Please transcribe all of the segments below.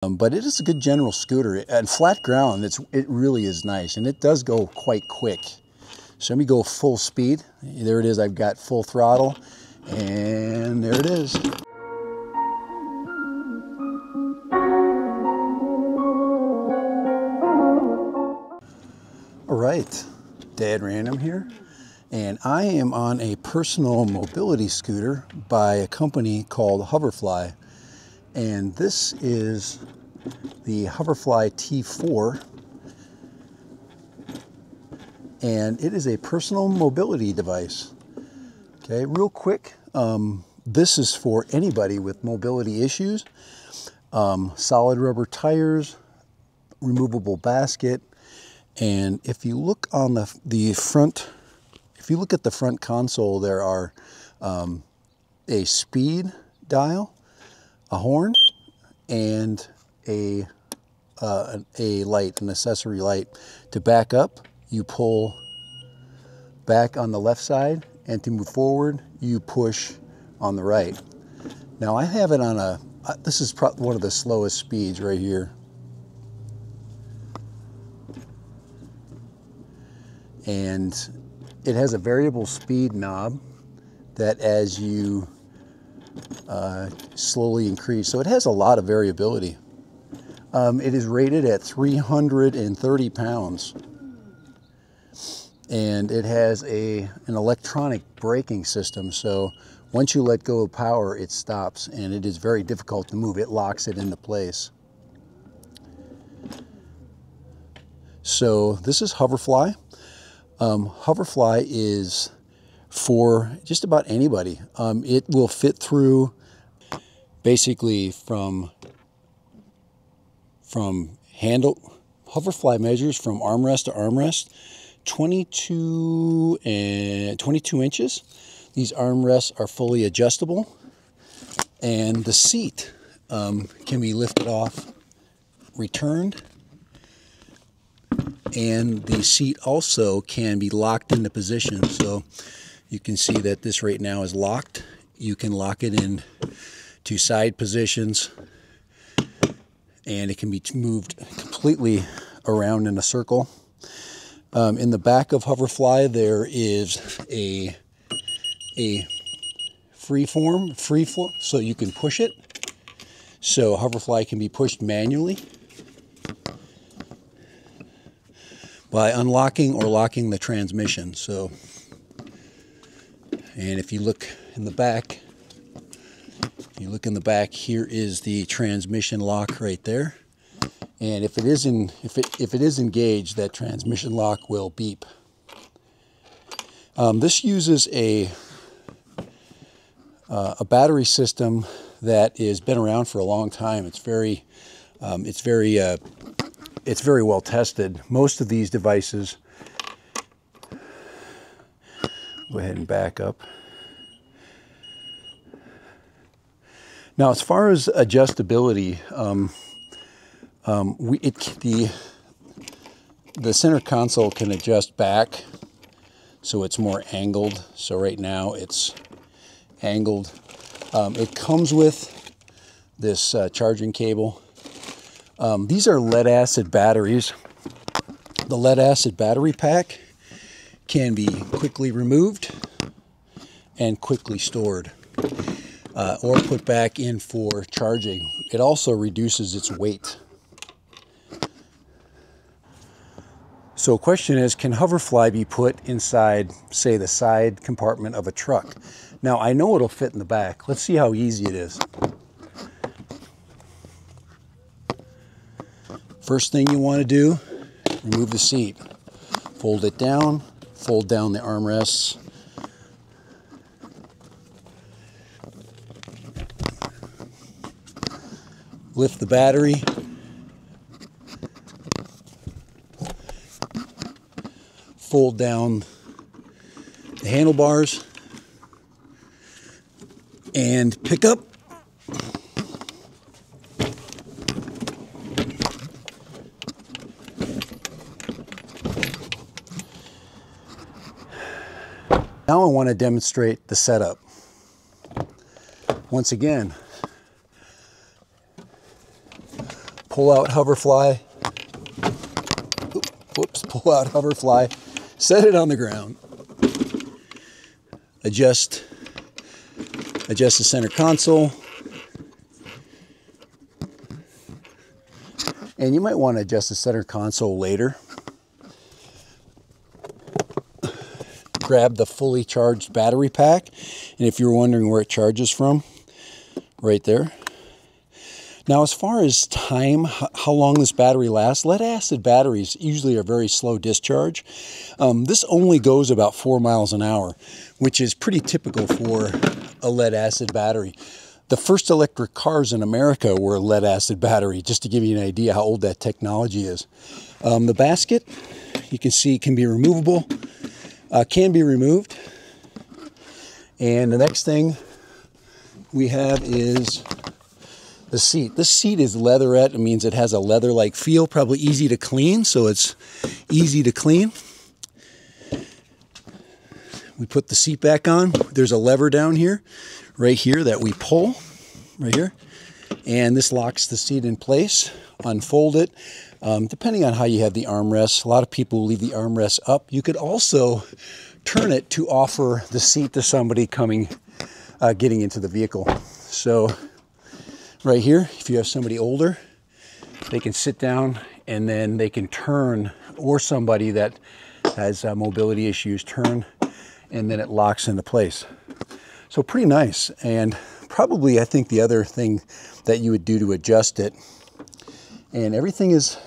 But it is a good general scooter. And flat ground, it really is nice, and it does go quite quick. So let me go full speed. There it is. I've got full throttle, and there it is. All right, Dad Random here, and I am on a personal mobility scooter by a company called Hoverfly, and this is the Hoverfly T4, and it is a personal mobility device. Okay, real quick, this is for anybody with mobility issues. Solid rubber tires, removable basket. And if you look on the front, if you look at the front console, there are a speed dial, a horn, and a light, an accessory light. To back up, you pull back on the left side, and to move forward, you push on the right. Now I have it on this is probably one of the slowest speeds right here. And it has a variable speed knob that as you slowly increase, so it has a lot of variability. It is rated at 330 pounds, and it has an electronic braking system, so once you let go of power, it stops, and it is very difficult to move. It locks it into place. So this is Hoverfly. Hoverfly is for just about anybody. It will fit through basically from handle. Hoverfly measures from armrest to armrest 22 inches. These armrests are fully adjustable, and the seat can be lifted off, returned, and the seat also can be locked into position. So you can see that this right now is locked. You can lock it in to side positions, and it can be moved completely around in a circle. In the back of Hoverfly, there is a free form, so you can push it. So Hoverfly can be pushed manually by unlocking or locking the transmission. So, and if you look in the back, here is the transmission lock right there. And if it is engaged, that transmission lock will beep. This uses a battery system that has been around for a long time. It's very well tested. Most of these devices, go ahead and back up. Now, as far as adjustability, the center console can adjust back, so it's more angled. So right now it's angled. It comes with this charging cable. These are lead acid batteries. The lead acid battery pack can be quickly removed and quickly stored, or put back in for charging. It also reduces its weight. So the question is, can Hoverfly be put inside, say, the side compartment of a truck? Now, I know it'll fit in the back. Let's see how easy it is. First thing you want to do, remove the seat. Fold it down, fold down the armrests. Lift the battery. Fold down the handlebars and pick up. Now I want to demonstrate the setup. Once again, pull out Hoverfly. Whoops, pull out Hoverfly, set it on the ground. Adjust the center console. And you might want to adjust the center console later. Grab the fully charged battery pack, and if you're wondering where it charges from, right there. Now, as far as time, how long this battery lasts, lead acid batteries usually are very slow discharge. This only goes about 4 miles an hour, which is pretty typical for a lead acid battery. The first electric cars in America were a lead acid battery, just to give you an idea how old that technology is. The basket, you can see, can be removable. Can be removed. And the next thing we have is the seat. This seat is leatherette. It means it has a leather-like feel, probably easy to clean, so it's easy to clean. We put the seat back on. There's a lever down here, right here, that we pull, right here. And this locks the seat in place. Unfold it. Depending on how you have the armrests, a lot of people leave the armrests up. You could also turn it to offer the seat to somebody coming, getting into the vehicle. So right here, if you have somebody older, they can sit down and then they can turn, or somebody that has mobility issues, turn, and then it locks into place. So pretty nice. And probably, I think the other thing that you would do to adjust it, and everything is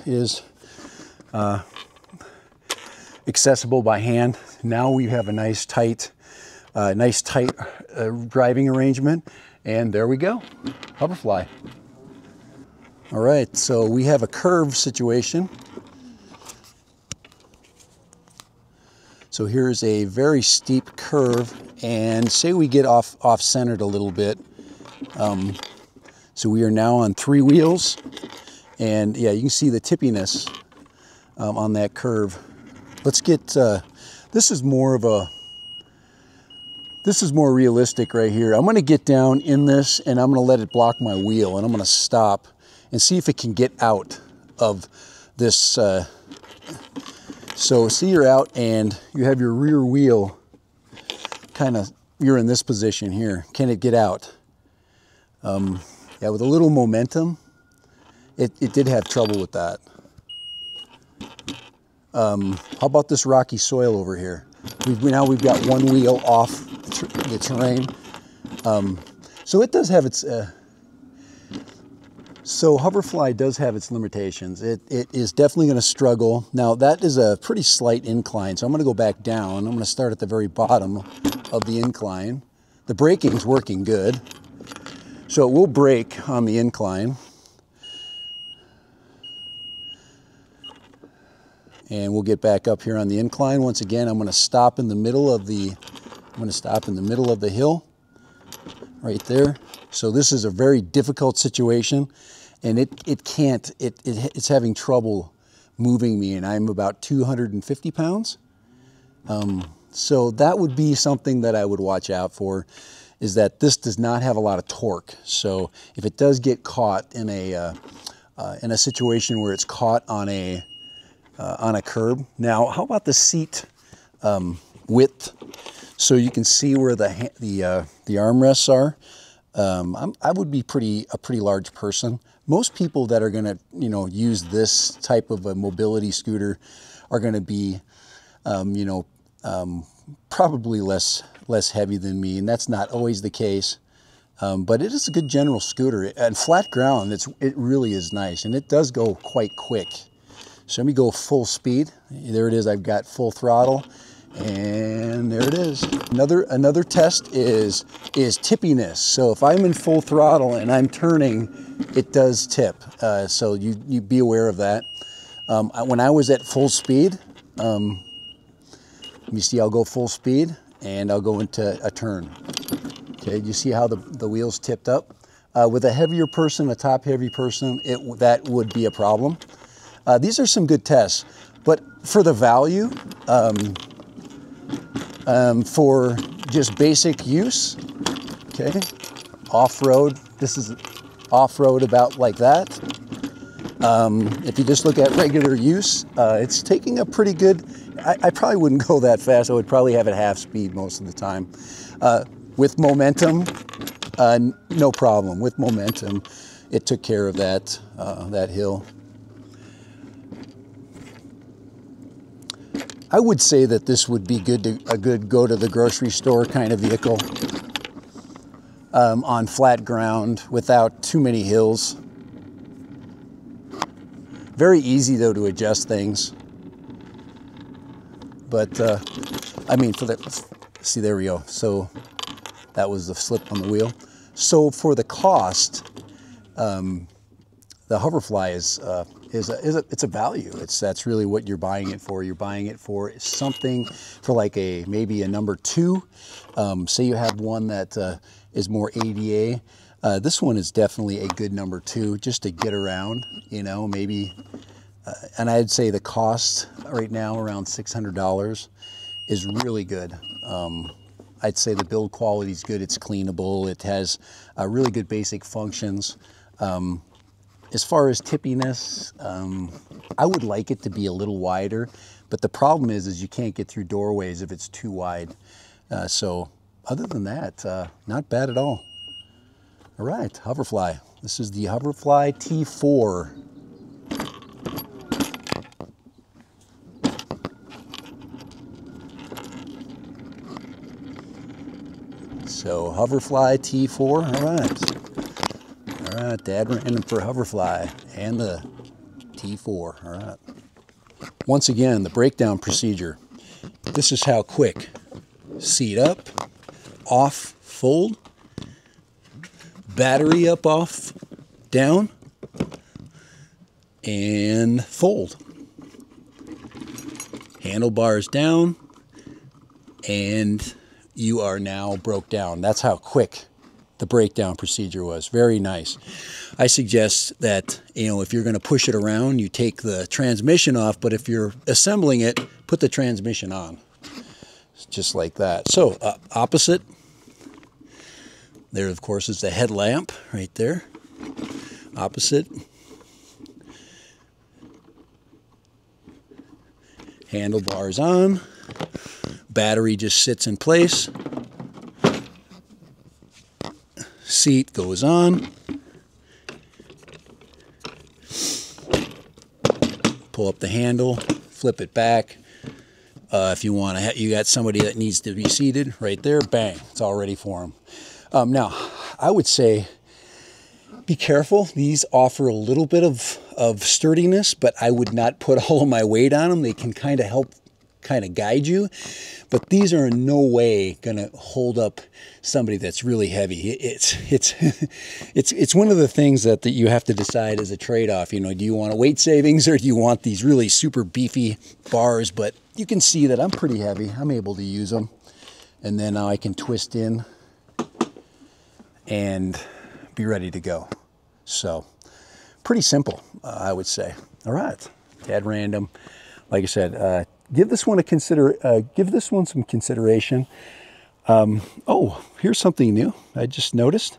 accessible by hand. Now we have a nice tight driving arrangement, and there we go, Hoverfly. All right, so we have a curve situation. So here's a very steep curve, and say we get off-centered a little bit. So we are now on 3 wheels. And yeah, you can see the tippiness on that curve. Let's get, this is more realistic right here. I'm gonna get down in this and I'm gonna let it block my wheel, and I'm gonna stop and see if it can get out of this. So see, you're out and you have your rear wheel you're in this position here. Can it get out? Yeah, with a little momentum. It did have trouble with that. How about this rocky soil over here? Now we've got one wheel off the terrain. So it does have its, so Hoverfly does have its limitations. It is definitely going to struggle. Now that is a pretty slight incline, so I'm going to go back down. I'm going to start at the very bottom of the incline. The braking's working good. So it will brake on the incline. And we'll get back up here on the incline. Once again, I'm going to stop in the middle of the hill, right there. So this is a very difficult situation, and it's having trouble moving me, and I'm about 250 pounds. So that would be something that I would watch out for, is that this does not have a lot of torque. So if it does get caught in a situation where it's caught on a curb. Now, how about the seat width? So you can see where the armrests are. I would be a pretty large person. Most people that are going to use this type of a mobility scooter are going to be probably less heavy than me, and that's not always the case. But it is a good general scooter. And flat ground, it really is nice, and it does go quite quick. So let me go full speed. There it is. I've got full throttle, and there it is. Another test is tippiness. So if I'm in full throttle and I'm turning, it does tip. So you be aware of that. When I was at full speed, let me see. I'll go full speed and I'll go into a turn. Okay, you see how the wheels tipped up? With a heavier person, a top heavy person, that would be a problem. These are some good tests, but for the value, for just basic use, okay, off-road, this is off-road about like that. If you just look at regular use, it's taking a pretty good, I probably wouldn't go that fast. I would probably have it half speed most of the time. With momentum, no problem. With momentum, it took care of that, that hill. I would say that this would be a good go to the grocery store kind of vehicle on flat ground without too many hills. Very easy though to adjust things. But I mean, see, there we go. So that was the slip on the wheel. So for the cost, the Hoverfly it's a value. That's really what you're buying it for. You're buying it for something for like maybe a number 2. Say you have one that is more ADA. This one is definitely a good number 2 just to get around, you know, maybe. And I'd say the cost right now around $600 is really good. I'd say the build quality is good. It's cleanable. It has really good basic functions. As far as tippiness, I would like it to be a little wider, but the problem is you can't get through doorways if it's too wide. So other than that, not bad at all. All right, Hoverfly. This is the Hoverfly T4. So Hoverfly T4, all right. All right, Dad ran for Hoverfly and the T4, all right. Once again, the breakdown procedure. This is how quick. Seat up, off, fold. Battery up, off, down, and fold. Handlebars down, and you are now broke down. That's how quick the breakdown procedure was. Very nice. I suggest that, you know, if you're going to push it around, you take the transmission off, but if you're assembling it, put the transmission on. Just like that. So, opposite. There, of course, is the headlamp right there. Opposite. Handlebars on. Battery just sits in place. Seat goes on. Pull up the handle, flip it back. If you want to, you got somebody that needs to be seated right there, bang, it's all ready for them. Now, I would say be careful. These offer a little bit of sturdiness, but I would not put all of my weight on them. They can kind of help guide you, but these are in no way going to hold up somebody that's really heavy. It's one of the things that you have to decide as a trade-off. You know, do you want a weight savings or do you want these really super beefy bars? But you can see that I'm pretty heavy. I'm able to use them, and then now I can twist in and be ready to go. So pretty simple, I would say. All right, at random. Like I said, give this one some consideration. Oh, here's something new. I just noticed.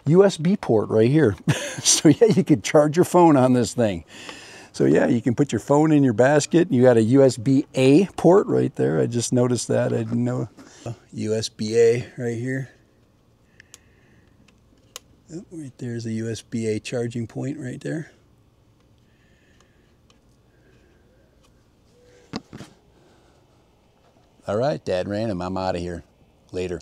USB port right here. So yeah, you could charge your phone on this thing. So yeah, you can put your phone in your basket. You got a USB-A port right there. I just noticed that. I didn't know. USB-A right here. Oh, right there's a USB-A charging point right there. All right, Dad Random, I'm out of here. Later.